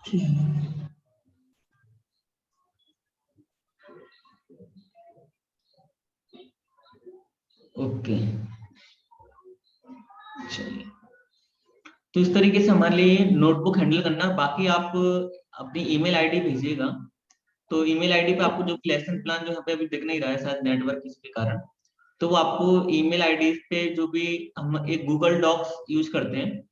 Okay, चलिए। तो इस तरीके से हमारे लिए नोटबुक हैंडल करना। बाकी आप अपनी ईमेल आईडी भेजिएगा, तो ईमेल आईडी पे आपको जो लेसन प्लान जो यहाँ पे अभी दिख नहीं रहा है शायद नेटवर्क के कारण, तो वो आपको ईमेल आईडी पे जो भी हम एक गूगल डॉक्स यूज करते हैं,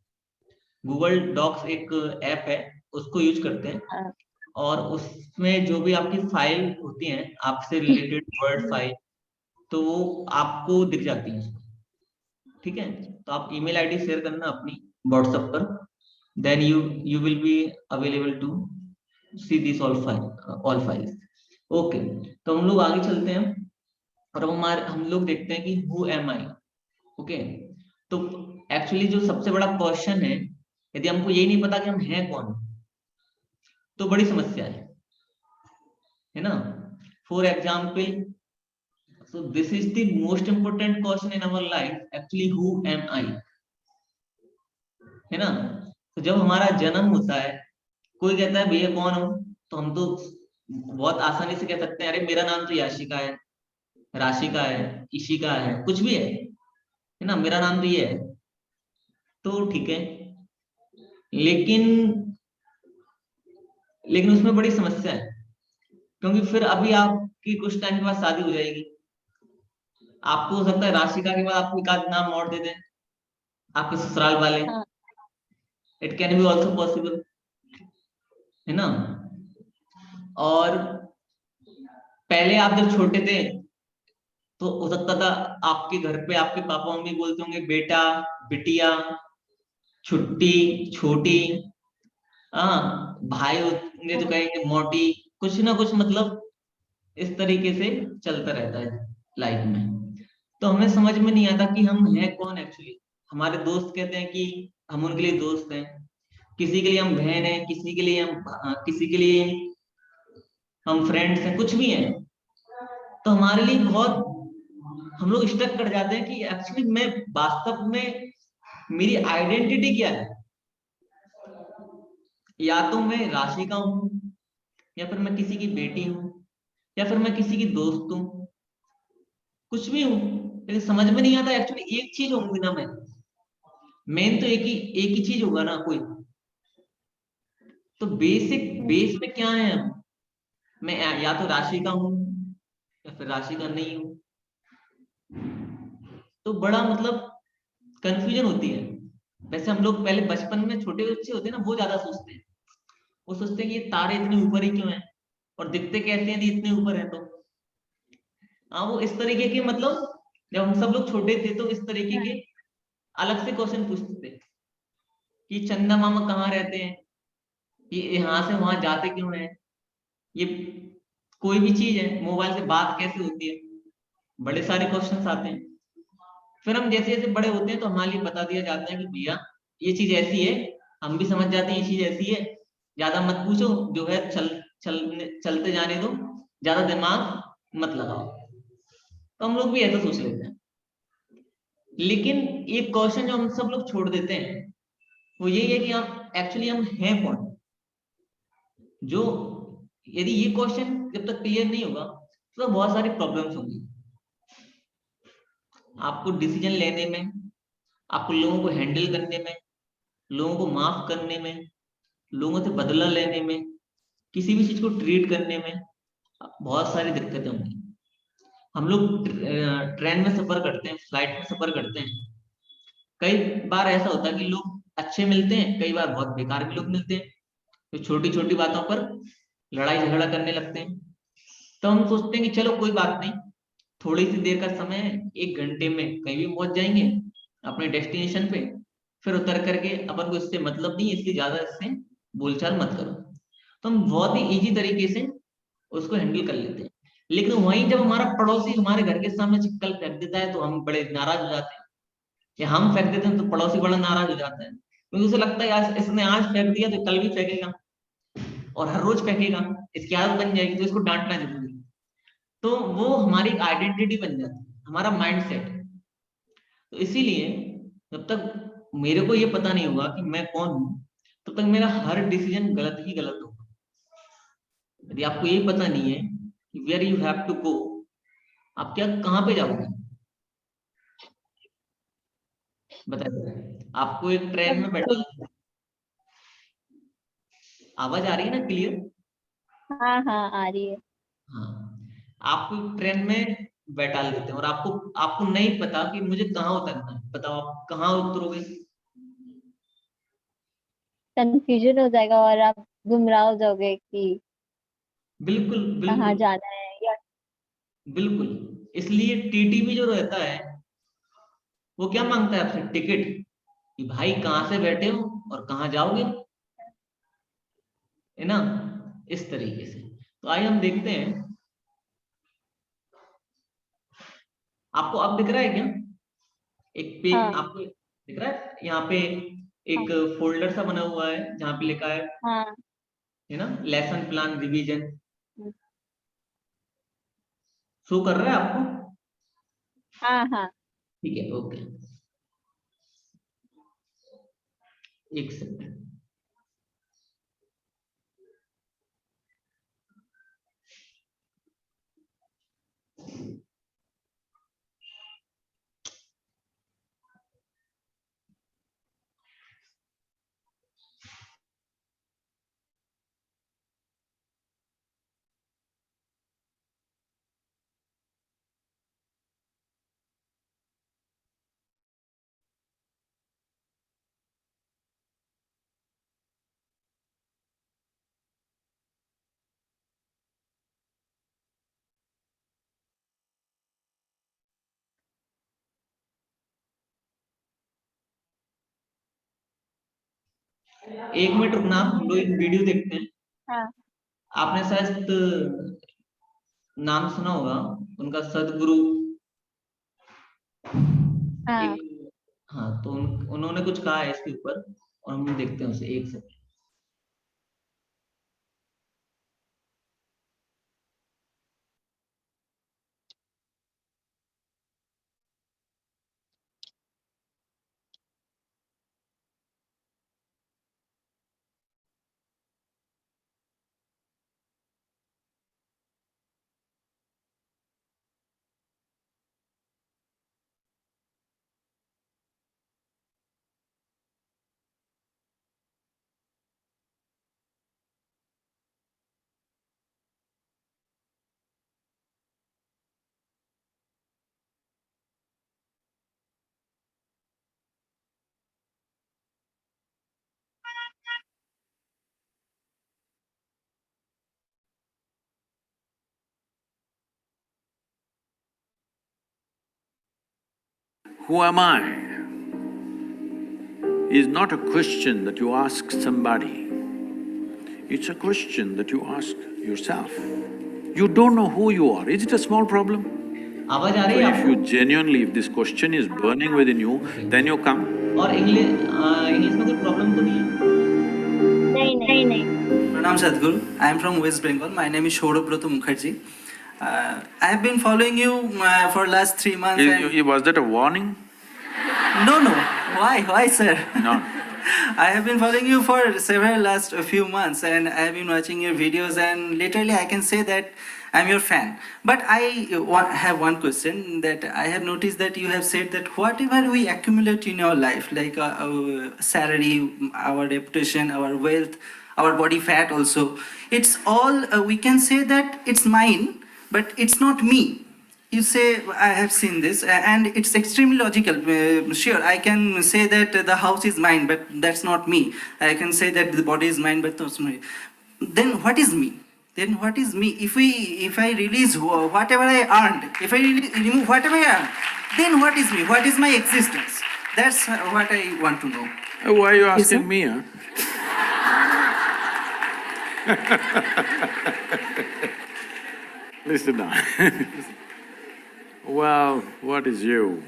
गूगल डॉक्स एक ऐप है, उसको यूज करते हैं। हाँ। और उसमें जो भी आपकी फाइल होती हैं आपसे रिलेटेड वर्ड फाइल, तो वो आपको दिख जाती है। ठीक है, तो आप ईमेल आईडी शेयर करना अपनी व्हाट्सएप पर, then you will be available to see this all files. Okay, तो हम लोग आगे चलते हैं और हम लोग देखते हैं कि हु एम आई। ओके, तो एक्चुअली जो सबसे बड़ा क्वेश्चन है, यदि हमको यही नहीं पता कि हम हैं कौन, तो बड़ी समस्या है ना। For example, so this is the most important question in our life actually, who am I, है ना। तो जब हमारा जन्म होता है, कोई कहता है भैया कौन हो, तो हम तो बहुत आसानी से कह सकते हैं अरे मेरा नाम तो याशिका है, राशिका है, इशिका है, कुछ भी है ना, मेरा नाम तो ये है, तो ठीक है। लेकिन लेकिन उसमें बड़ी समस्या है, क्योंकि फिर अभी आपकी कुछ टाइम के बाद शादी हो जाएगी, आपको हो सकता है राशिका के बाद आपको एक आध नाम और दे दें आपके ससुराल वाले, हाँ। It can be also possible, है ना। और पहले आप जब छोटे थे तो हो सकता था आपके घर पे आपके पापा मम्मी बोलते होंगे बेटा, बिटिया, छुट्टी, छोटी, हाँ, भाई होंगे तो कहेंगे मोटी, कुछ ना कुछ मतलब इस तरीके से चलता रहता है लाइफ में। तो हमें समझ में नहीं आता कि हम हैं कौन एक्चुअली। हमारे दोस्त कहते हैं कि हम उनके लिए दोस्त हैं, किसी के लिए हम बहन हैं, किसी के लिए हम फ्रेंड्स हैं, कुछ भी हैं। तो हमारे लिए बहुत हम लोग स्टक कर जाते हैं कि एक्चुअली मैं वास्तव में मेरी आइडेंटिटी क्या है। या तो मैं राशि का हूं, या फिर मैं किसी की बेटी हूं, या फिर मैं किसी की दोस्त हूं, कुछ भी हूं, लेकिन समझ में नहीं आता एक्चुअली एक चीज होंगी ना मैं। मेन तो एक ही चीज होगा ना कोई। तो बेसिक बेस में क्या है हम, मैं या तो राशि का हूं या फिर राशि का नहीं हूं। तो बड़ा मतलब कंफ्यूजन होती है। वैसे हम लोग पहले बचपन में छोटे बच्चे होते हैं ना, वो ज्यादा सोचते हैं, वो सोचते हैं कि ये तारे इतने ऊपर ही क्यों हैं, और दिखते कैसे हैं यदि इतने ऊपर है तो। हाँ, वो इस तरीके के मतलब जब हम सब लोग छोटे थे तो इस तरीके के अलग से क्वेश्चन पूछते थे कि चंदा मामा कहाँ रहते हैं, ये यहाँ से वहां जाते क्यों हैं, ये कोई भी चीज है, मोबाइल से बात कैसे होती है, बड़े सारे क्वेश्चंस आते हैं। फिर हम जैसे जैसे बड़े होते हैं तो हमारे लिए बता दिया जाता है कि भैया ये चीज ऐसी है, हम भी समझ जाते हैं ये चीज ऐसी है, ज्यादा मत पूछो, जो है चलते जाने दो, ज्यादा दिमाग मत लगाओ। तो हम लोग भी ऐसा सोच लेते हैं। लेकिन एक क्वेश्चन जो हम सब लोग छोड़ देते हैं वो यही है कि हम एक्चुअली हम हैं कौन। जो यदि ये क्वेश्चन जब तक क्लियर नहीं होगा तो बहुत सारी प्रॉब्लम्स होंगी आपको डिसीजन लेने में, आपको लोगों को हैंडल करने में, लोगों को माफ करने में, लोगों से बदला लेने में, किसी भी चीज को ट्रीट करने में बहुत सारी दिक्कतें होंगी। हम लोग ट्रेन में सफर करते हैं, फ्लाइट में सफर करते हैं, कई बार ऐसा होता है कि लोग अच्छे मिलते हैं, कई बार बहुत बेकार भी लोग मिलते हैं, तो छोटी छोटी बातों पर लड़ाई झगड़ा करने लगते हैं। तो हम सोचते हैं कि चलो कोई बात नहीं, थोड़ी सी देर का समय है, 1 घंटे में कहीं भी पहुंच जाएंगे अपने डेस्टिनेशन पे, फिर उतर करके अपन को इससे मतलब नहीं, इसलिए ज्यादा इससे बोलचाल मत करो। तो हम बहुत ही इजी तरीके से उसको हैंडल कर लेते हैं। लेकिन वहीं जब हमारा पड़ोसी हमारे घर के सामने चिपकल फेंक देता है तो हम बड़े नाराज हो जाते हैं, कि हम फेंक देते हैं तो पड़ोसी बड़ा नाराज हो जाता है, क्योंकि उसे लगता है यार इसने आज फेंक दिया तो कल भी फेंकेगा और हर रोज फेंकेगा, इसकी आदत बन जाएगी, तो इसको डांटना जरूरी है। तो वो हमारी आइडेंटिटी बन जाती है, हमारा माइंड सेट। तो इसीलिए जब तक मेरे को ये पता नहीं होगा कि मैं कौन हूँ, तब तक मेरा हर डिसीजन गलत ही गलत होगा। यदि आपको ये पता नहीं है कि where you have to go, आप क्या कहाँ पे जाओगे? बताइए, आपको एक ट्रेन में बैठा, आवाज आ रही है ना क्लियर? हाँ हाँ आ रही है। हाँ, आपको ट्रेन में बैठा देते हैं और आपको आपको नहीं पता कि मुझे कहाँ उतरना है, बताओ आप कहाँ उतरोगे? कंफ्यूजन हो जाएगा और आप गुमराह हो जाओगे कि बिल्कुल कहाँ बिल्कुल जाना है या। बिल्कुल। इसलिए टीटी भी जो रहता है वो क्या मांगता है आपसे? टिकट, कि भाई कहाँ से बैठे हो और कहाँ जाओगे, है ना? इस तरीके से। तो आइए हम देखते हैं, आपको अब दिख रहा है क्या? एक पेज हाँ आपको दिख रहा है यहाँ पे? हाँ एक फोल्डर सा बना हुआ है जहाँ पे लिखा हाँ। है ना, लेसन प्लान रिवीजन। हम्म, शो कर रहा है आपको? हाँ हाँ। ठीक है, ओके, एक सेकंड। 1 मिनट रुकना, हम लोग एक वीडियो देखते हैं। हाँ आपने शायद नाम सुना होगा उनका, सदगुरु हाँ। एक। हाँ, तो उन्होंने कुछ कहा है इसके ऊपर और हम देखते हैं उसे, एक second. Who am I? Is not a question that you ask somebody. It's a question that you ask yourself. You don't know who you are. Is it a small problem? आवाज आ रही So है if you आपको? genuinely, if this question is burning within you, okay. then you come. और English में कोई problem तो नहीं है? नहीं नहीं। नहीं नहीं। Pranam Sadhguru. I am from West Bengal. My name is Shourabroto Mukherjee. I have been following you for last 3 months. Was that a warning? No, no. Why, sir? No. I have been following you for several last few months, and I have been watching your videos, and literally I can say that I'm your fan. But I have one question that I have noticed that you have said that whatever we accumulate in our life, like our salary, our reputation, our wealth, our body fat also, it's all, we can say that it's mine, but it's not me. You say, I have seen this, and it's extremely logical. Sure, I can say that the house is mine, but that's not me. I can say that the body is mine, but that's not me. Then what is me? Then what is me? If I release whatever I earned, if I remove whatever I earned, then what is me? What is my existence? That's what I want to know. Why are you Yes, sir? asking me, huh? Listen now. Well, what is you?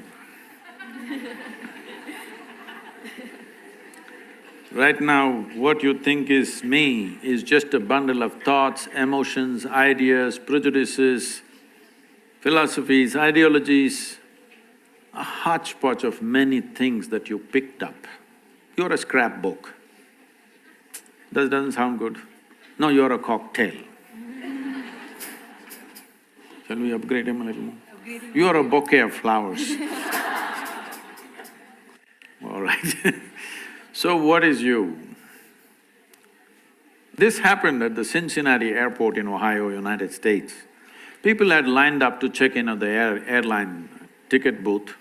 Right now, what you think is me is just a bundle of thoughts, emotions, ideas, prejudices, philosophies, ideologies, a hodgepodge of many things that you picked up. You're a scrapbook. That doesn't sound good. No, you're a cocktail. Shall we upgrade him a little more? You are a bouquet of flowers. All right. So what is you? This happened at the Cincinnati airport in Ohio, United States. People had lined up to check in at the airline ticket booth.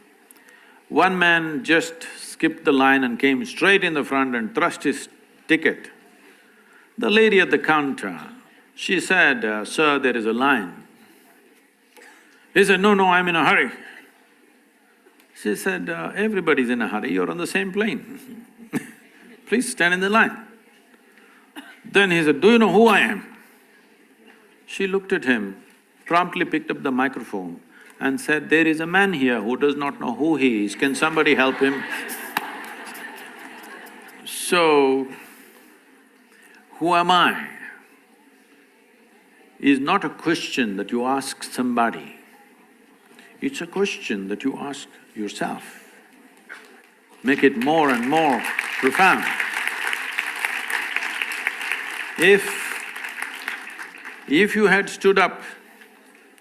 One man just skipped the line and came straight in the front and thrust his ticket. The lady at the counter, she said, "Sir, there is a line." He said, "No, no, I'm in a hurry." She said, "Everybody's in a hurry, you're on the same plane. Please stand in the line." Then he said, "Do you know who I am?" She looked at him, promptly picked up the microphone and said, "There is a man here who does not know who he is, can somebody help him?" So, who am I is not a question that you ask somebody, it's a question that you ask yourself. Make it more and more profound. If you had stood up,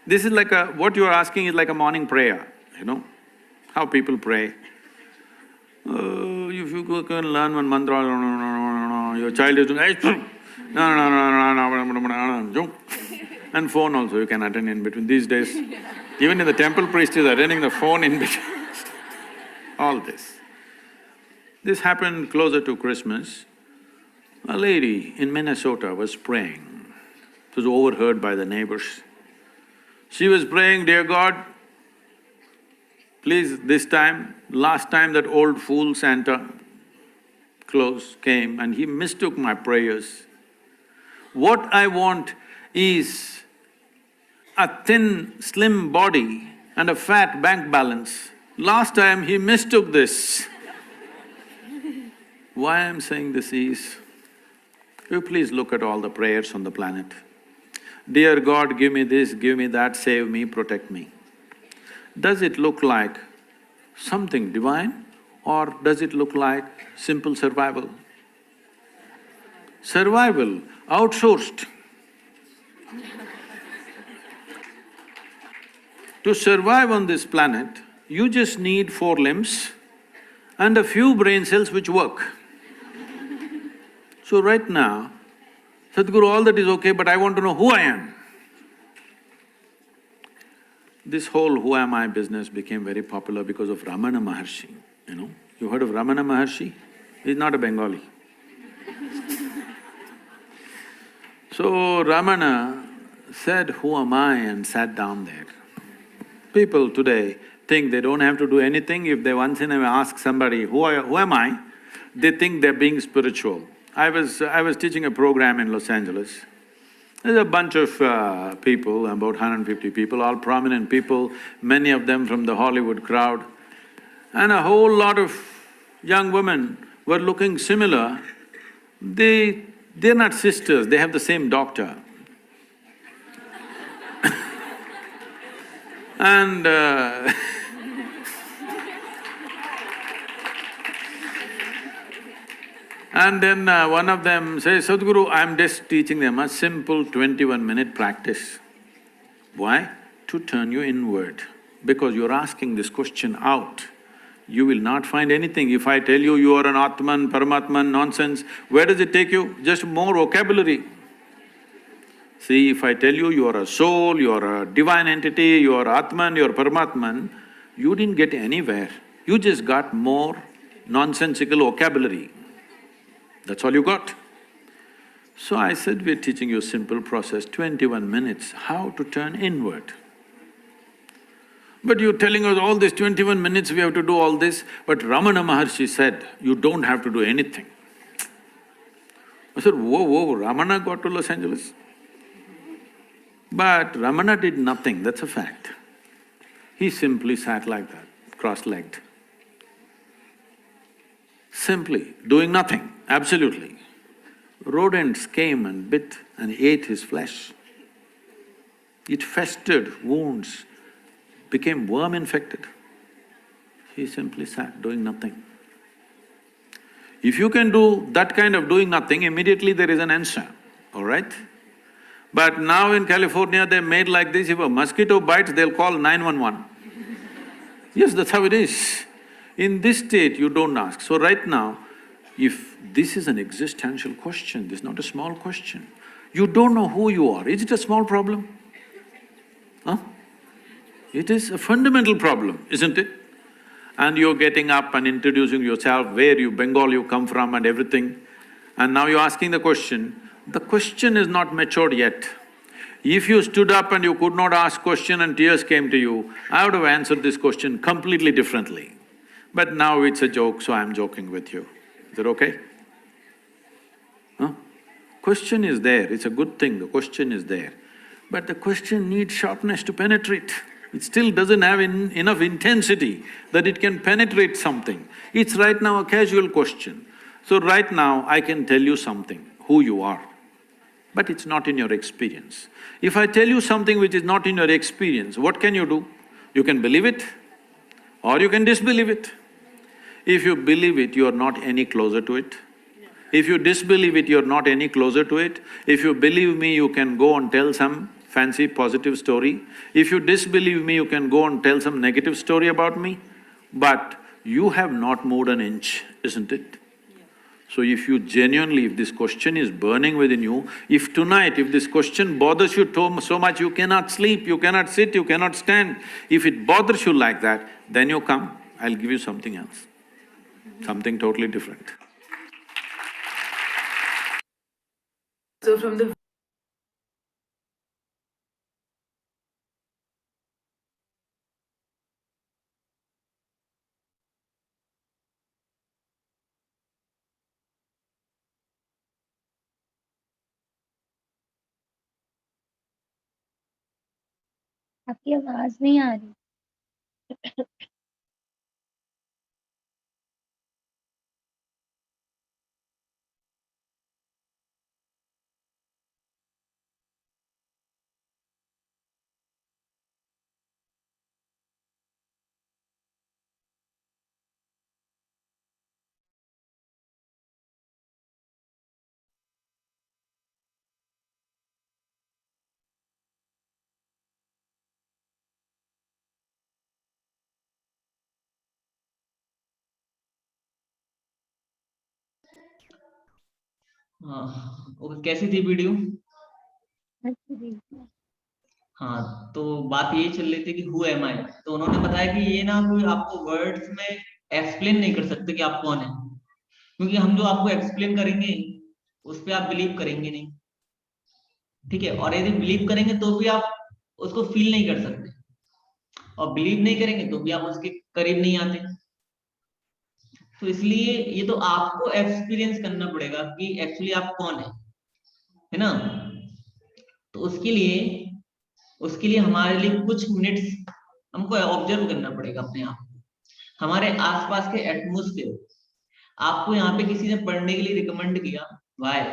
this is like what you are asking is like a morning prayer, you know, how people pray. If you can learn one mantra, your child is doing and phone also you can attend in between these days. Even in the temple, priest is attending the phone in between. All this. This happened closer to Christmas. A lady in Minnesota was praying. It was overheard by the neighbors. She was praying, "Dear God, please this time, last time that old fool Santa Claus came and he mistook my prayers. What I want is a thin, slim body and a fat bank balance. Last time he mistook this." Why I'm saying this is, you please look at all the prayers on the planet. Dear God, give me this, give me that, save me, protect me. Does it look like something divine or does it look like simple survival? Survival outsourced. To survive on this planet, you just need 4 limbs and a few brain cells which work. So right now, Sadhguru, all that is okay, but I want to know who I am. This whole who am I business became very popular because of Ramana Maharshi, you know. You heard of Ramana Maharshi? He's not a Bengali. So Ramana said, "Who am I?" and sat down there. People today think they don't have to do anything. If they once in a while ask somebody, who am I? They think they're being spiritual. I was teaching a program in Los Angeles. There's a bunch of people, about 150 people, all prominent people, many of them from the Hollywood crowd. And a whole lot of young women were looking similar. They're not sisters, they have the same doctor. And and then one of them says, "Sadhguru, I'm just teaching them a simple 21-minute practice." Why? To turn you inward. Because you're asking this question out, you will not find anything. If I tell you you are an Atman, Paramatman, nonsense, where does it take you? Just more vocabulary. See, if I tell you you are a soul, you are a divine entity, you are Atman, you are Paramatman, you didn't get anywhere. You just got more nonsensical vocabulary. That's all you got. So I said, we're teaching you a simple process, 21 minutes, how to turn inward. But you're telling us all this 21 minutes we have to do all this, but Ramana Maharshi said, you don't have to do anything. I said, whoa, Ramana got to Los Angeles? But Ramana did nothing, that's a fact. He simply sat like that, cross-legged. Simply doing nothing, absolutely. Rodents came and bit and ate his flesh. It festered, wounds, became worm-infected. He simply sat doing nothing. If you can do that kind of doing nothing, immediately there is an answer, all right? But now in California, they made like this, if a mosquito bites, they'll call 911. Yes, that's how it is. In this state, you don't ask. So right now, if this is an existential question, this is not a small question. You don't know who you are. Is it a small problem? Huh? It is a fundamental problem, isn't it? And you're getting up and introducing yourself, where you, Bengal you come from and everything. And now you're asking the question is not matured yet. If you stood up and you could not ask question and tears came to you, I would have answered this question completely differently. But now it's a joke, so I'm joking with you. Is that okay? Huh? Question is there, it's a good thing, the question is there. But the question needs sharpness to penetrate. It still doesn't have enough intensity that it can penetrate something. It's right now a casual question. So right now, I can tell you something, who you are, but it's not in your experience. If I tell you something which is not in your experience, what can you do? You can believe it or you can disbelieve it. If you believe it, you are not any closer to it. If you disbelieve it, you are not any closer to it. If you believe me, you can go and tell some fancy positive story. If you disbelieve me, you can go and tell some negative story about me. But you have not moved an inch, isn't it? So if you genuinely, if this question is burning within you, if tonight, if this question bothers you so much you cannot sleep, you cannot sit, you cannot stand, if it bothers you like that, then you come, I'll give you something else, something totally different. So from the आपकी आवाज नहीं आ रही। हाँ, okay, कैसी थी video? हाँ, तो बात यही चल रही थी कि हु एम आई। तो उन्होंने बताया कि ये ना कोई आपको वर्ड्स में एक्सप्लेन नहीं कर सकते कि आप कौन है, क्योंकि हम जो आपको एक्सप्लेन करेंगे उस पर आप बिलीव करेंगे नहीं, ठीक है? और यदि बिलीव करेंगे तो भी आप उसको फील नहीं कर सकते, और बिलीव नहीं करेंगे तो भी आप उसके करीब नहीं आते। तो इसलिए ये तो आपको एक्सपीरियंस करना पड़ेगा कि एक्चुअली आप कौन है ना? तो उसके लिए हमारे लिए कुछ मिनट्स हमको ऑब्जर्व करना पड़ेगा अपने आप को, हमारे आसपास के एटमॉस्फेयर। आपको यहाँ पे किसी ने पढ़ने के लिए रिकमेंड किया, वाई,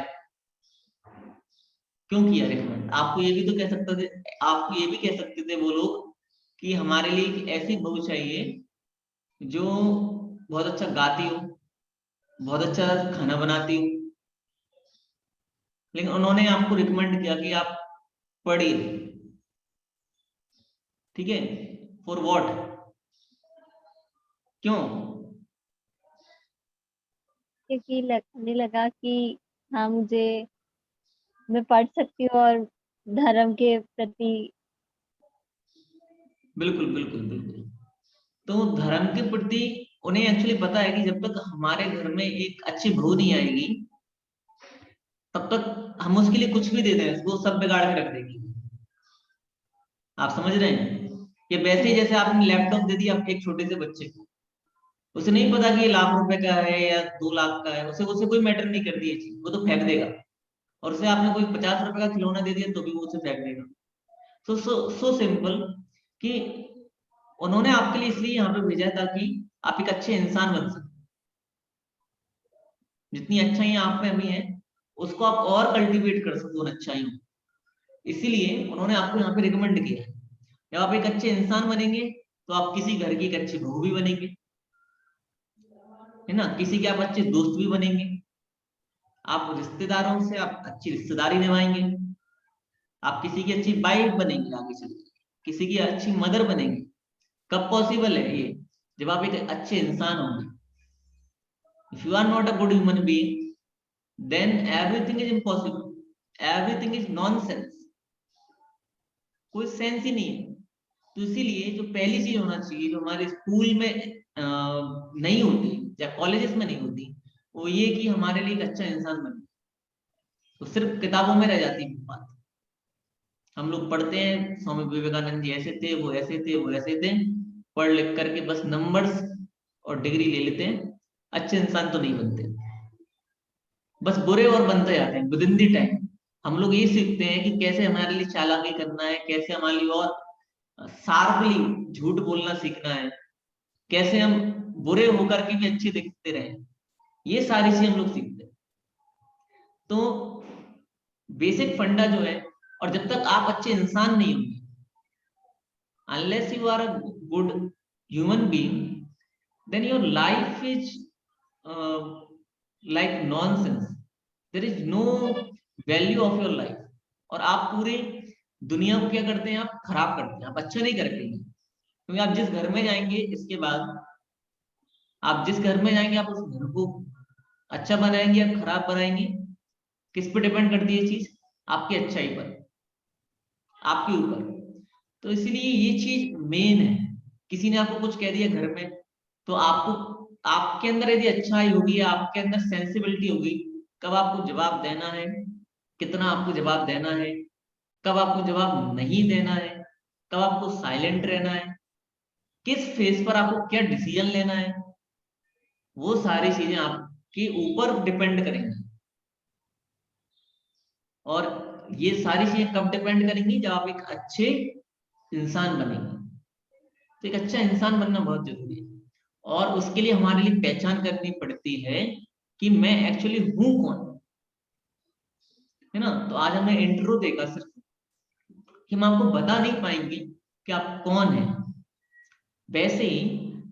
क्यों किया रिकमेंड? आपको ये भी तो कह सकते थे, आपको ये भी कह सकते थे वो लोग कि हमारे लिए एक ऐसी बहू चाहिए जो बहुत अच्छा गाती हो, बहुत अच्छा खाना बनाती हो, लेकिन उन्होंने आपको रिकमेंड किया कि आप पढ़िए, ठीक है? For what? क्यों? क्योंकि लगने लगा कि हाँ, मैं पढ़ सकती हूँ और धर्म के प्रति। बिल्कुल बिल्कुल बिल्कुल। तो धर्म के प्रति उन्हें एक्चुअली पता है कि जब तक हमारे घर में एक अच्छी बहू नहीं आएगी तब तक हम उसके लिए कुछ भी दे दें, वो सब बिगाड़ के रख देगी। आप समझ रहे हैं? ये वैसे ही जैसे आपने लैपटॉप दे दिया एक छोटे से बच्चे को, उसे नहीं पता कि ये लाख रुपए का है या 2 लाख का है, उसे कोई मैटर नहीं करती ये चीज, वो तो फेंक देगा। और उसे आपने कोई 50 रुपए का खिलौना दे दिया तो भी वो उसे फेंक देगा। सो सिंपल कि उन्होंने आपके लिए इसलिए यहाँ पे भेजा है ताकि आप एक अच्छे इंसान बन सके। जितनी अच्छाइयां आप में अभी हैं उसको आप और कल्टीवेट कर सकते हो उन अच्छाइयों। इसीलिए उन्होंने आपको यहाँ पे रिकमेंड किया है। जब आप एक अच्छे इंसान बनेंगे तो आप किसी घर की एक अच्छी बहू भी बनेंगे, है ना। किसी के आप अच्छे दोस्त भी बनेंगे, आप रिश्तेदारों से आप अच्छी रिश्तेदारी निभाएंगे, आप किसी की अच्छी वाइफ बनेंगे आगे चल के, किसी की अच्छी मदर बनेंगे। कब पॉसिबल है ये? जब आप एक अच्छे इंसान होंगे। If you are not a good human being then everything is impossible, everything is nonsense, कोई सेंस ही नहीं है। तो इसीलिए जो पहली चीज होना चाहिए, जो हमारे स्कूल में नहीं होती या कॉलेजेस में नहीं होती, वो ये कि हमारे लिए एक अच्छा इंसान बने। तो सिर्फ किताबों में रह जाती है बात। हम लोग पढ़ते हैं स्वामी विवेकानंद जी ऐसे थे, वो ऐसे थे, वो ऐसे थे, पढ़ लिख करके बस नंबर्स और डिग्री ले लेते हैं, अच्छे इंसान तो नहीं बनते, बस बुरे और बनते जाते हैं विद इन दी टाइम। हम लोग ये सीखते हैं कि कैसे हमारे लिए चालाकी करना है, कैसे हमारे लिए और शार्पली झूठ बोलना सीखना है, कैसे हम बुरे होकर के भी अच्छे दिखते रहे, ये सारी चीजें हम लोग सीखते हैं। तो बेसिक फंडा जो है, और जब तक आप अच्छे इंसान नहीं होंगे, unless you are a good human being, then your life is like nonsense, there is no value of your life। और आप पूरे दुनिया को क्या करते हैं, आप खराब करते हैं, आप अच्छा नहीं करते हैं। क्योंकि आप जिस घर में जाएंगे, इसके बाद आप जिस घर में जाएंगे, आप उस घर को अच्छा बनाएंगे या खराब बनाएंगे, किस पे डिपेंड करती है ये चीज? आपकी अच्छाई पर, आपके ऊपर। तो इसलिए ये चीज मेन है। किसी ने आपको कुछ कह दिया घर में, तो आपको, आपके अंदर यदि अच्छाई होगी, आपके अंदर सेंसिबिलिटी होगी, कब आपको जवाब देना है, कितना आपको जवाब देना है, कब आपको जवाब नहीं देना है, कब आपको साइलेंट रहना है, किस फेज पर आपको क्या डिसीजन लेना है, वो सारी चीजें आपके ऊपर डिपेंड करेंगी। और ये सारी चीजें कब डिपेंड करेंगी? जब आप एक अच्छे इंसान बनेंगे। तो एक अच्छा इंसान बनना बहुत जरूरी है, और उसके लिए हमारे लिए पहचान करनी पड़ती है कि मैं एक्चुअली हूं कौन, है ना। तो आज हमने इंट्रो देखा सिर्फ, कि हम आपको बता नहीं पाएंगे कि आप कौन है। वैसे ही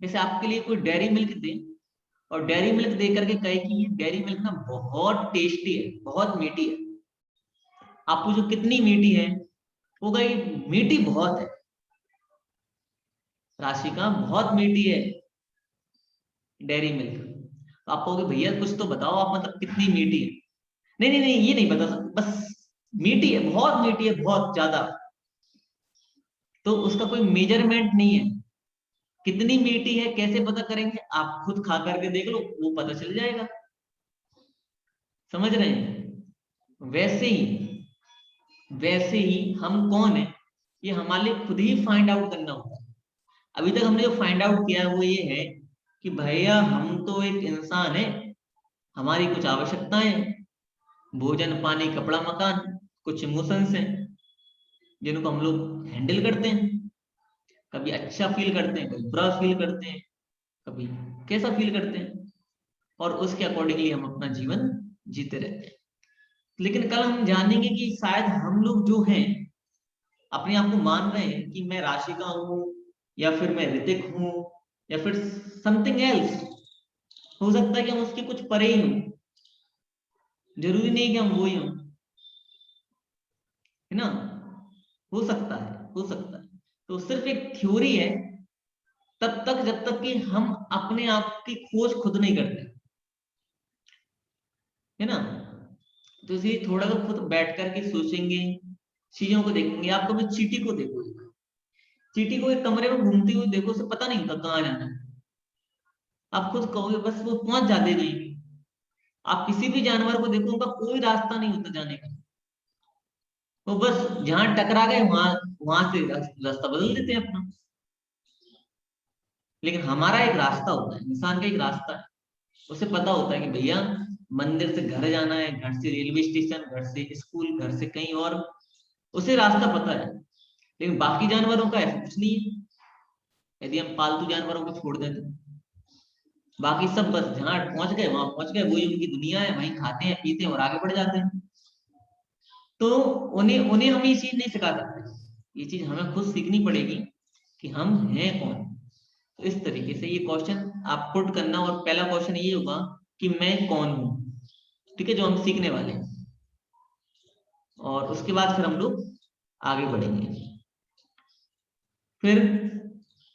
जैसे आपके लिए कोई डेयरी मिल्क दे, और डेयरी मिल्क दे करके कहे कि ये डेयरी मिल्क ना बहुत टेस्टी है, बहुत मीठी है, आप पूछो कितनी मीठी है, वो कहे मीठी बहुत है, राशिका बहुत मीठी है डेयरी मिल्क। तो आप कहोगे भैया कुछ तो बताओ, आप मतलब कितनी मीठी है? नहीं नहीं नहीं, ये नहीं बता सकते, बस मीठी है, बहुत मीठी है, बहुत ज्यादा। तो उसका कोई मेजरमेंट नहीं है। कितनी मीठी है कैसे पता करेंगे? आप खुद खा करके देख लो, वो पता चल जाएगा। समझ रहे हैं? वैसे ही हम कौन है, ये हमारे लिए खुद ही फाइंड आउट करना होता है। अभी तक हमने जो फाइंड आउट किया है वो ये है कि भैया हम तो एक इंसान है, हमारी कुछ आवश्यकताएं, भोजन पानी कपड़ा मकान, कुछ इमोशंस हैं जिनको हम लोग हैंडल करते हैं। कभी अच्छा फील करते हैं, कभी बुरा फील करते हैं, कभी कैसा फील करते हैं, और उसके अकॉर्डिंगली हम अपना जीवन जीते रहते हैं। लेकिन कल हम जानेंगे कि शायद हम लोग जो हैं, अपने आप को मान रहे हैं कि मैं राशिका हूं, या फिर मैं ऋतिक हूं, या फिर समथिंग एल्स। हो सकता है कि हम उसके कुछ परे ही हों, जरूरी नहीं कि हम वो ही हों, है ना। हो सकता है, हो सकता है। तो सिर्फ एक थ्योरी है तब तक जब तक कि हम अपने आप की खोज खुद नहीं करते, है ना। तो इसलिए थोड़ा सा खुद बैठ करके सोचेंगे, चीजों को देखेंगे। आप कभी चींटी को देखो, चींटी को एक कमरे में घूमती हुई देखो, उसे पता नहीं होता कहाँ जाना है। आप खुद कहोगे बस वो पहुंच जाते कहीं। आप किसी भी जानवर को देखो, उनका कोई रास्ता नहीं होता जाने का, वो बस जहां टकरा गए वहां से रास्ता बदल देते हैं अपना। लेकिन हमारा एक रास्ता होता है, इंसान का एक रास्ता है। उसे पता होता है कि भैया मंदिर से घर जाना है, घर से रेलवे स्टेशन, घर से स्कूल, घर से कहीं और, उसे रास्ता पता है। लेकिन बाकी जानवरों का ऐसा कुछ नहीं है। यदि हम पालतू जानवरों को छोड़ दें तो बाकी सब बस जहां पहुंच गए वहां पहुंच गए, वही उनकी दुनिया है, वहीं खाते हैं पीते हैं और आगे बढ़ जाते हैं। तो उन्हें उन्हें हम ये चीज नहीं सिखा सकते, ये चीज हमें खुद सीखनी पड़ेगी कि हम हैं कौन। तो इस तरीके से ये क्वेश्चन आप पुट करना और पहला क्वेश्चन ये होगा कि मैं कौन हूँ, ठीक है, जो हम सीखने वाले हैं। और उसके बाद फिर हम लोग आगे बढ़ेंगे। फिर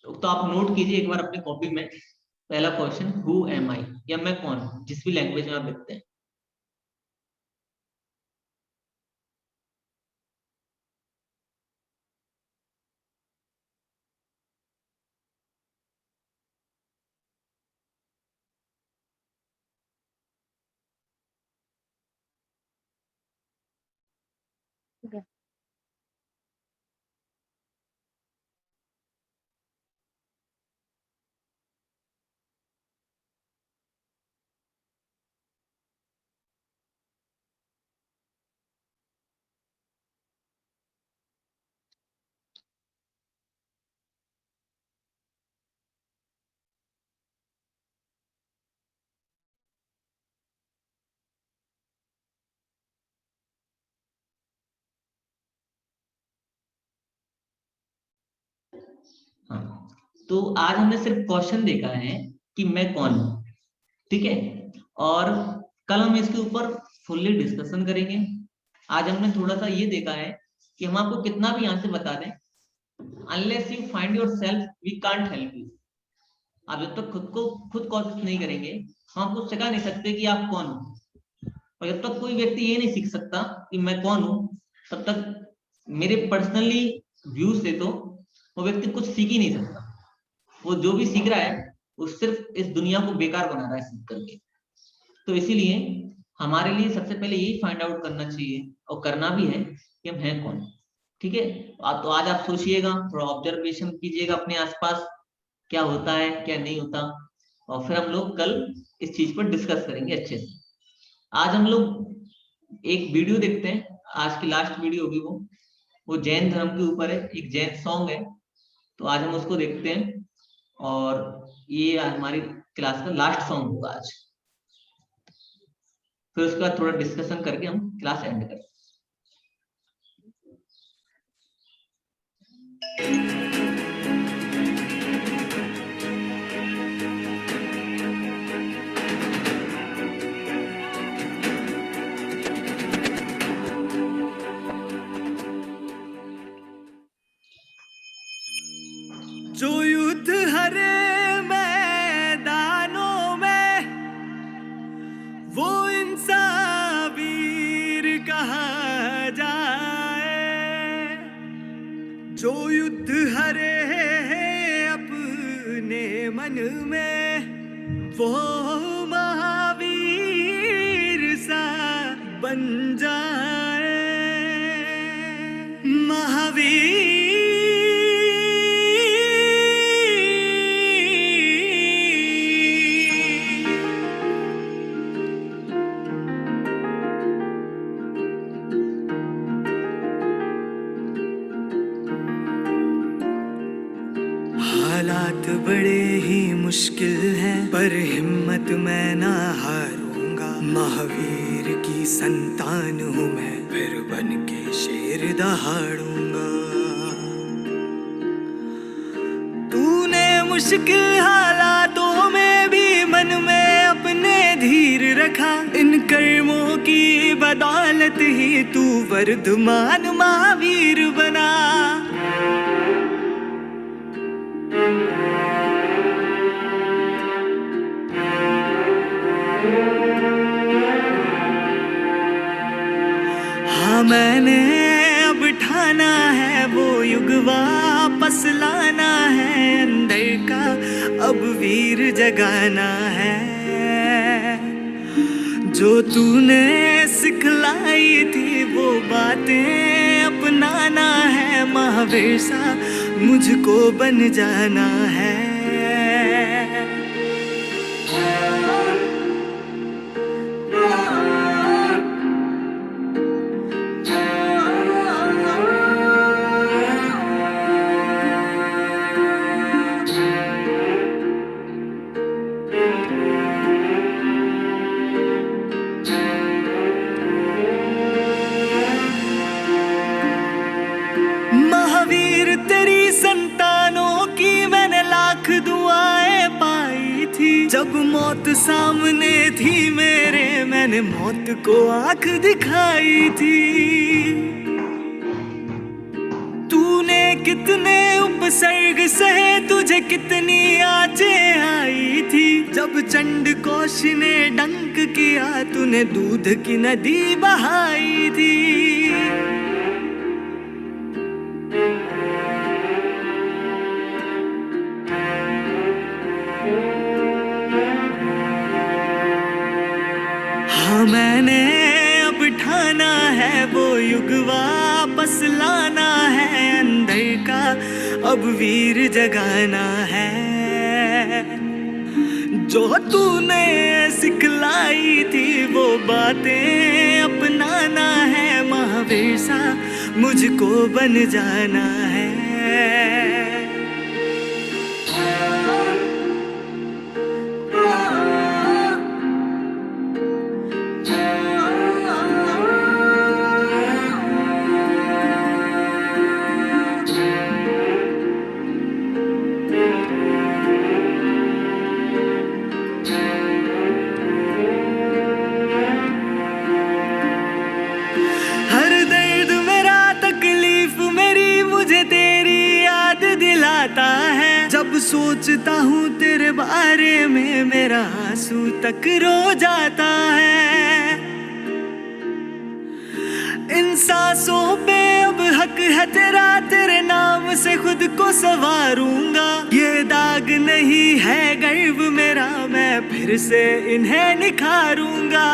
तो आप नोट कीजिए एक बार अपनी कॉपी में, पहला क्वेश्चन हु एम आई, या मैं कौन हूँ, जिस भी लैंग्वेज में आप लिखते हैं। ठीक है। हाँ, तो आज हमने सिर्फ क्वेश्चन देखा है कि मैं कौन हूँ, ठीक है, और कल हम इसके ऊपर फुल्ली डिस्कशन करेंगे। आज हमने थोड़ा सा ये देखा है कि हम आपको कितना भी यहाँ से बता दें, unless you find yourself we can't help you. आप जब तक खुद को खुद कोशिश नहीं करेंगे, हम आपको सिखा नहीं सकते कि आप कौन हो। और जब तक कोई व्यक्ति ये नहीं सीख सकता कि मैं कौन हूँ, तब तक मेरे पर्सनली व्यू से तो वो व्यक्ति कुछ सीख ही नहीं सकता। वो जो भी सीख रहा है वो सिर्फ इस दुनिया को बेकार बना रहा है सीख करके। तो इसीलिए हमारे लिए सबसे पहले यही फाइंड आउट करना चाहिए और करना भी है कि हम हैं कौन, ठीक है। तो आज आप सोचिएगा, थोड़ा ऑब्जर्वेशन कीजिएगा अपने आसपास, क्या होता है क्या नहीं होता, और फिर हम लोग कल इस चीज पर डिस्कस करेंगे अच्छे से। आज हम लोग एक वीडियो देखते हैं, आज की लास्ट वीडियो होगी वो जैन धर्म के ऊपर है, एक जैन सॉन्ग है, तो आज हम उसको देखते हैं। और ये हमारी क्लास का लास्ट सॉन्ग होगा आज, फिर उसके बाद थोड़ा डिस्कशन करके हम क्लास एंड करें। जो युद्ध हरे मैदानों में वो इंसान वीर कहा जाए, जो युद्ध हरे अपने मन में वो महावीर सा बन जाए। महावीर हालात बड़े ही मुश्किल हैं, पर हिम्मत मैं ना हारूंगा। महावीर की संतान हूँ मैं, फिर बन के शेर दहाड़ूंगा। तूने मुश्किल हालातों में भी मन में अपने धीर रखा, इन कर्मों की बदौलत ही तू वर्धमान महावीर बना। हाँ, मैंने अब ठाना है वो युग वापस लाना है, अंदर का अब वीर जगाना है। जो तूने सिखलाई थी वो बातें अपनाना है, महावीर सा मुझको बन जाना है। महावीर तेरी संतानों की मैंने लाख जब मौत सामने थी मेरे, मैंने मौत को आंख दिखाई थी। तूने कितने उपसर्ग सहे, तुझे कितनी आँचें आई थी। जब चंडकोश ने डंक किया, तूने दूध की नदी बहाई थी। हाँ मैंने अब ठाना है, वो युग वापस लाना है। अंदर का अब वीर जगाना है। जो तूने सिखलाई थी वो बातें अपनाना है। महावीर सा मुझको बन जाना है। हर दर्द मेरा, तकलीफ मेरी, मुझे तेरी याद दिलाता है। जब सोचता हूँ तेरे बारे में, मेरा आंसू तक रो जाता है। इन सांसों पे अब हक है तेरा, तेरे नाम से खुद को संवारूंगा। ये दाग नहीं है गर्व मेरा, मैं फिर से इन्हें निखारूंगा।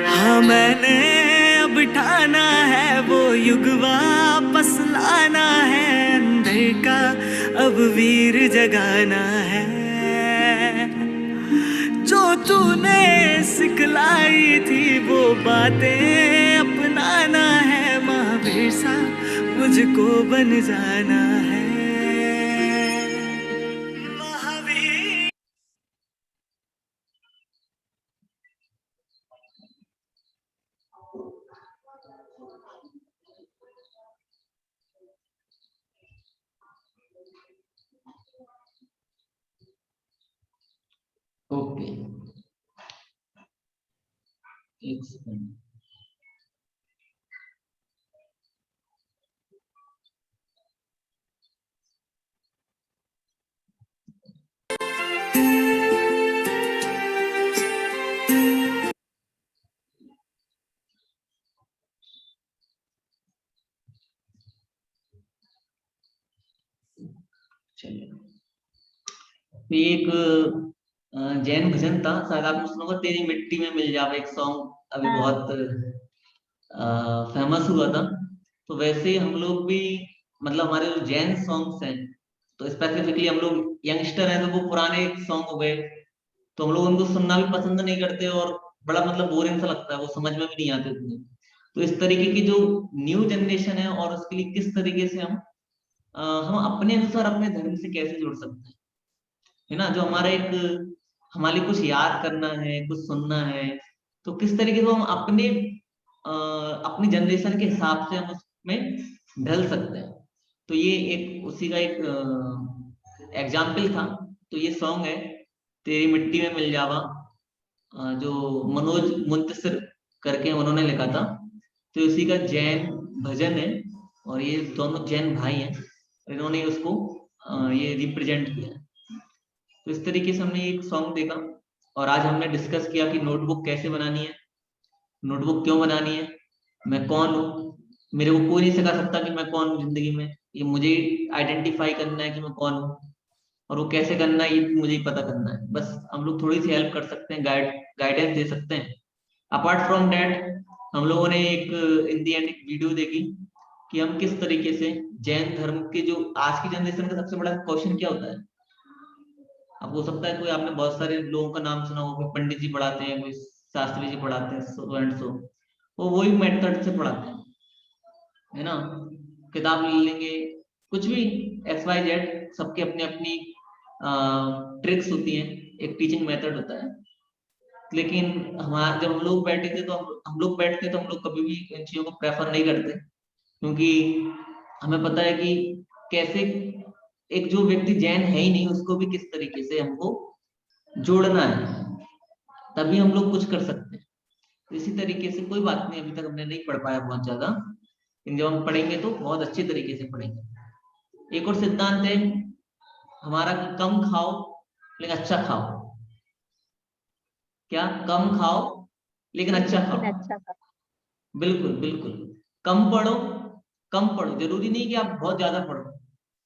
हाँ मैंने अब ठाना है, वो युग वापस लाना है। अंदर का अब वीर जगाना है। जो तूने सिखलाई थी वो बातें अपनाना है। महावीर सा मुझको बन जाना है। महावीर। ओके, एक सेकंड। चलिए, तो ये एक जैन भजन था, शायद आपने सुना होगा, तेरी मिट्टी में मिल जावे। एक सॉन्ग अभी हाँ। बहुत फेमस हुआ था। तो वैसे हम लोग भी, मतलब हमारे जो जैन सॉन्ग्स हैं, तो स्पेसिफिकली हम लोग यंगस्टर हैं, तो वो पुराने सॉन्ग हो गए, तो हम लोग उनको सुनना भी पसंद नहीं करते, और बड़ा मतलब बोरिंग सा लगता है, वो समझ में भी नहीं आते उतने। तो इस तरीके की जो न्यू जनरेशन है, और उसके लिए किस तरीके से हम अपने अनुसार अपने धर्म से कैसे जुड़ सकते हैं, है ना। जो हमारा एक, हमारे लिए कुछ याद करना है, कुछ सुनना है, तो किस तरीके से हम अपनी जनरेशन के हिसाब से हम उसमें ढल सकते हैं। तो ये एक उसी का एक एग्जाम्पल था। तो ये सॉन्ग है तेरी मिट्टी में मिल जावा, जो मनोज मुंतसिर करके उन्होंने लिखा था। तो इसी का जैन भजन है, और ये दोनों जैन भाई हैं, इन्होंने उसको ये रिप्रेजेंट किया है। तो इस तरीके से हमने एक सॉन्ग देखा, और आज हमने डिस्कस किया कि नोटबुक कैसे बनानी है, नोटबुक क्यों बनानी है, मैं कौन हूँ। मेरे को कोई नहीं सिखा सकता कि मैं कौन हूँ जिंदगी में, ये मुझे आइडेंटिफाई करना है कि मैं कौन हूँ, और वो कैसे करना है ये मुझे ही पता करना है। बस हम लोग थोड़ी सी हेल्प कर सकते हैं, गाइडेंस दे सकते हैं। अपार्ट फ्रॉम दैट, हम लोगों ने एक इन दी एंड एक वीडियो देखी कि हम किस तरीके से जैन धर्म के, जो आज की जनरेशन का सबसे बड़ा क्वेश्चन क्या होता है। अब हो सकता है कोई, आपने बहुत सारे लोगों का नाम सुना हो, कोई पंडित जी पढ़ाते हैं, कोई शास्त्री जी पढ़ाते हैं, सो एंड सो, वो वही मेथड से पढ़ाते हैं, है ना। किताब ले लेंगे, कुछ भी XYZ, सबके अपनी अपनी ट्रिक्स होती हैं, एक टीचिंग मेथड होता है। लेकिन हमारा जब हम लोग बैठे थे तो हम लोग बैठते तो हम लोग कभी भी इन चीजों को प्रेफर नहीं करते, क्योंकि हमें पता है कि कैसे एक जो व्यक्ति जैन है ही नहीं उसको भी किस तरीके से हमको जोड़ना है, तभी हम लोग कुछ कर सकते हैं। इसी तरीके से कोई बात नहीं, अभी तक हमने नहीं पढ़ पाया बहुत ज्यादा, लेकिन जब हम पढ़ेंगे तो बहुत अच्छे तरीके से पढ़ेंगे। एक और सिद्धांत है हमारा कि कम खाओ लेकिन अच्छा खाओ। क्या? कम खाओ लेकिन अच्छा लेकिन खाओ। अच्छा था। बिल्कुल बिल्कुल। कम पढ़ो, कम पढ़ो, जरूरी नहीं कि आप बहुत ज्यादा पढ़ो,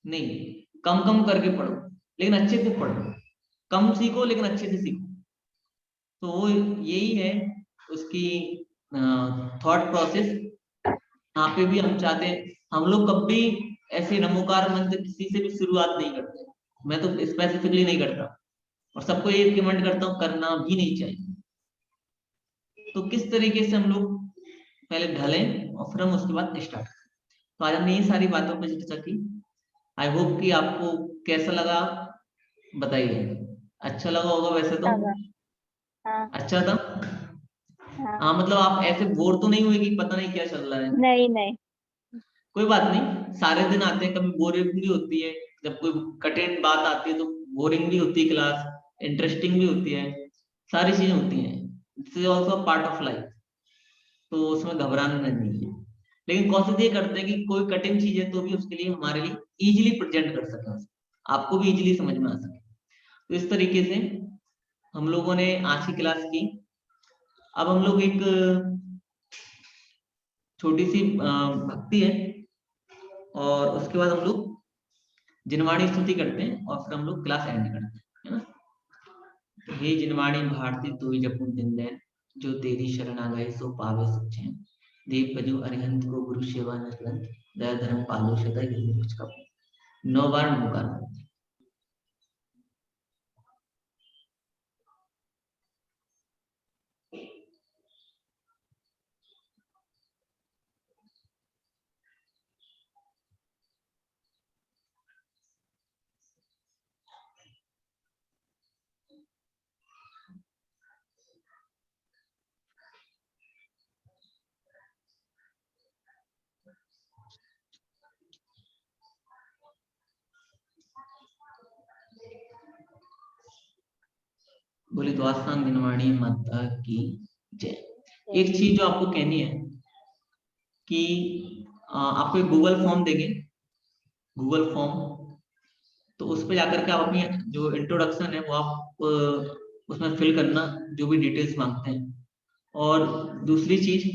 नहीं, कम कम करके पढ़ो लेकिन अच्छे से पढ़ो। कम सीखो लेकिन अच्छे से सीखो। तो वो यही है उसकी थॉट प्रोसेस। यहाँ पे भी हम चाहते हैं, हम लोग कभी ऐसे नमोकार मंत्र किसी से भी शुरुआत नहीं करते, मैं तो स्पेसिफिकली नहीं करता, और सबको ये रिकमेंड करता हूँ करना भी नहीं चाहिए। तो किस तरीके से हम लोग पहले ढलें और फिर हम उसके बाद स्टार्ट करें। तो आज हमने ये सारी बातों पर चर्चा की। आई होप कि आपको कैसा लगा, बताइए। अच्छा लगा होगा वैसे तो। अच्छा था। हाँ अच्छा था। हाँ। हाँ, मतलब आप ऐसे बोर तो नहीं हुए कि पता नहीं क्या चल रहा है? नहीं नहीं। कोई बात नहीं, सारे दिन आते हैं, कभी बोरिंग भी होती है, जब कोई कठिन बात आती है तो बोरिंग भी होती है क्लास, इंटरेस्टिंग भी होती है, सारी चीजें होती हैं। This is also part of life, तो उसमें घबराना नहीं है। लेकिन कोशिश ये करते हैं कि कोई कठिन चीज है तो भी उसके लिए हमारे लिए इजीली प्रेजेंट कर सकें, आपको भी इजीली समझ में आ सके। तो इस तरीके से हम लोगों ने आज की क्लास की। अब हम लोग एक छोटी सी भक्ति है, और उसके बाद हम लोग जिनवाणी स्तुति करते हैं, और फिर हम लोग क्लास एंड करते हैं, है ना। हे जिनवाणी भारती तू ही जपू दिन दैन, जो तेरी शरण आ गए सो पावे सच्चैन। देव भजो अरिहंत को गुरु सेवा निरंत, दया धर्म पालो सदा गिरहि कुछ कपूर। 9 बार नमोकार। बोली तो आसान जिनवाणी माता की जय। एक चीज जो आपको कहनी है कि आपको एक गूगल फॉर्म देंगे, गूगल फॉर्म, तो उस पर जाकर के आप अपनी जो इंट्रोडक्शन है वो आप उसमें फिल करना, जो भी डिटेल्स मांगते हैं। और दूसरी चीज